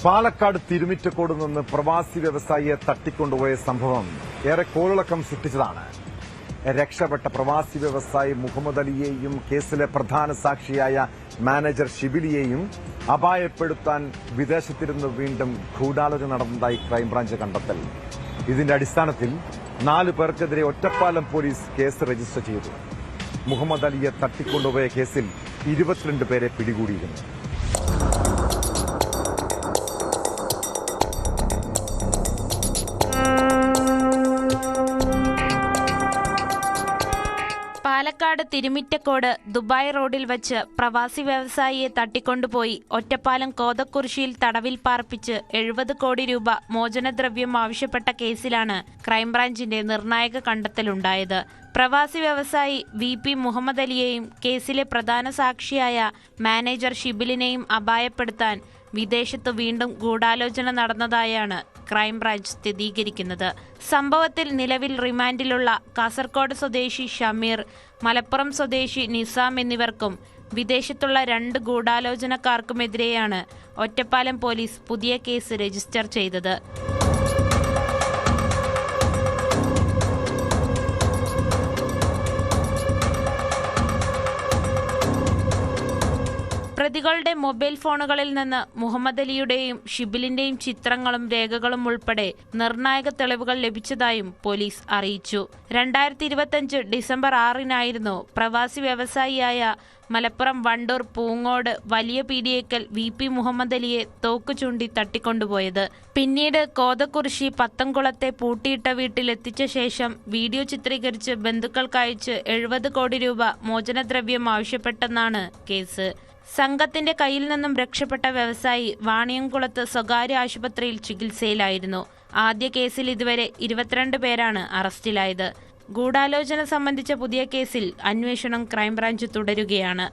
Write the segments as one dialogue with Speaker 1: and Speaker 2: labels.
Speaker 1: പാലക്കാട് തിരുമിറ്റക്കോട് നിന്ന് പ്രവാസി വ്യവസായിയെ തട്ടിക്കൊണ്ടുപോയ സംഭവം ഏറെ കോളിളക്കം സൃഷ്ടിച്ചതാണ്. രക്ഷപ്പെട്ട പ്രവാസി വ്യവസായി മുഹമ്മദ് അലിയെയും കേസിലെ പ്രധാന സാക്ഷിയായ മാനേജർ ഷിബിലിയെയും അപായപ്പെടുത്താൻ വിദേശത്തിരുന്ന് വീണ്ടും ഗൂഢാലോചന നടന്നതായി ക്രൈംബ്രാഞ്ച് കണ്ടെത്തൽ. ഇതിന്റെ അടിസ്ഥാനത്തിൽ 4 പേർക്കെതിരെ ഒറ്റപ്പാലം പോലീസ് കേസ് രജിസ്റ്റർ ചെയ്തു. മുഹമ്മദ് അലിയെ തട്ടിക്കൊണ്ടുപോയ കേസിൽ 22 പേരെ പിടികൂടിയിരുന്നു.
Speaker 2: പാലക്കാട് തിരുമിറ്റക്കോട് ദുബായ് റോഡിൽ വച്ച് പ്രവാസി വ്യവസായിയെ തട്ടിക്കൊണ്ടുപോയി ഒറ്റപ്പാലം കോതക്കുറിശ്ശിയിൽ തടവിൽ പാർപ്പിച്ച് 70 കോടി രൂപ മോചനദ്രവ്യം ആവശ്യപ്പെട്ട കേസിലാണ് ക്രൈംബ്രാഞ്ചിന്റെ നിർണായക കണ്ടെത്തലുണ്ടായത്. പ്രവാസി വ്യവസായി VP മുഹമ്മദ് അലിയെയും കേസിലെ പ്രധാന സാക്ഷിയായ മാനേജർ ഷിബിലിനെയും അപായപ്പെടുത്താൻ വിദേശത്ത് വീണ്ടും ഗൂഢാലോചന നടന്നതായാണ് ക്രൈംബ്രാഞ്ച് സ്ഥിരീകരിക്കുന്നത്. സംഭവത്തിൽ നിലവിൽ റിമാൻഡിലുള്ള കാസർഗോഡ് സ്വദേശി ഷമീർ, മലപ്പുറം സ്വദേശി നിസാം എന്നിവർക്കും വിദേശത്തുള്ള 2 ഗൂഢാലോചനക്കാർക്കുമെതിരെയാണ് ഒറ്റപ്പാലം പോലീസ് പുതിയ കേസ് രജിസ്റ്റർ ചെയ്തത്. പ്രതികളുടെ മൊബൈൽ ഫോണുകളിൽ നിന്ന് മുഹമ്മദ് അലിയുടെയും ഷിബിലിന്റെയും ചിത്രങ്ങളും രേഖകളും ഉൾപ്പെടെ നിർണായക തെളിവുകൾ ലഭിച്ചതായും പോലീസ് അറിയിച്ചു. 2025 ഡിസംബർ 6-നായിരുന്നു പ്രവാസി വ്യവസായിയായ മലപ്പുറം വണ്ടൂർ പൂങ്ങോട് വലിയ പീടിയേക്കൽ VP മുഹമ്മദ് അലിയെ തോക്ക് ചൂണ്ടി തട്ടിക്കൊണ്ടുപോയത്. പിന്നീട് കോതക്കുറിശ്ശി പത്തംകുളത്തെ പൂട്ടിയിട്ട വീട്ടിലെത്തിച്ച ശേഷം വീഡിയോ ചിത്രീകരിച്ച് ബന്ധുക്കൾക്കയച്ച് 70 കോടി രൂപ മോചനദ്രവ്യം ആവശ്യപ്പെട്ടെന്നാണ് കേസ്. സംഘത്തിന്റെ കയ്യിൽ നിന്നും രക്ഷപ്പെട്ട വ്യവസായി വാണിയംകുളത്ത് സ്വകാര്യ ആശുപത്രിയിൽ ചികിത്സയിലായിരുന്നു. ആദ്യ കേസിൽ ഇതുവരെ 22 പേരാണ് അറസ്റ്റിലായത്. ഗൂഢാലോചന സംബന്ധിച്ച പുതിയ കേസിൽ അന്വേഷണം ക്രൈംബ്രാഞ്ച് തുടരുകയാണ്.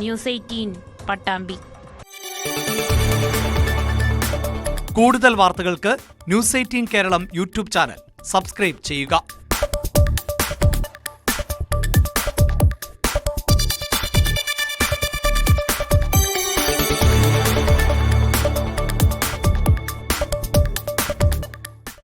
Speaker 2: ന്യൂസ് 18 പട്ടാമ്പി.
Speaker 3: കൂടുതൽ വാർത്തകൾക്ക് news 18 Keralam YouTube channel subscribe ചെയ്യുക.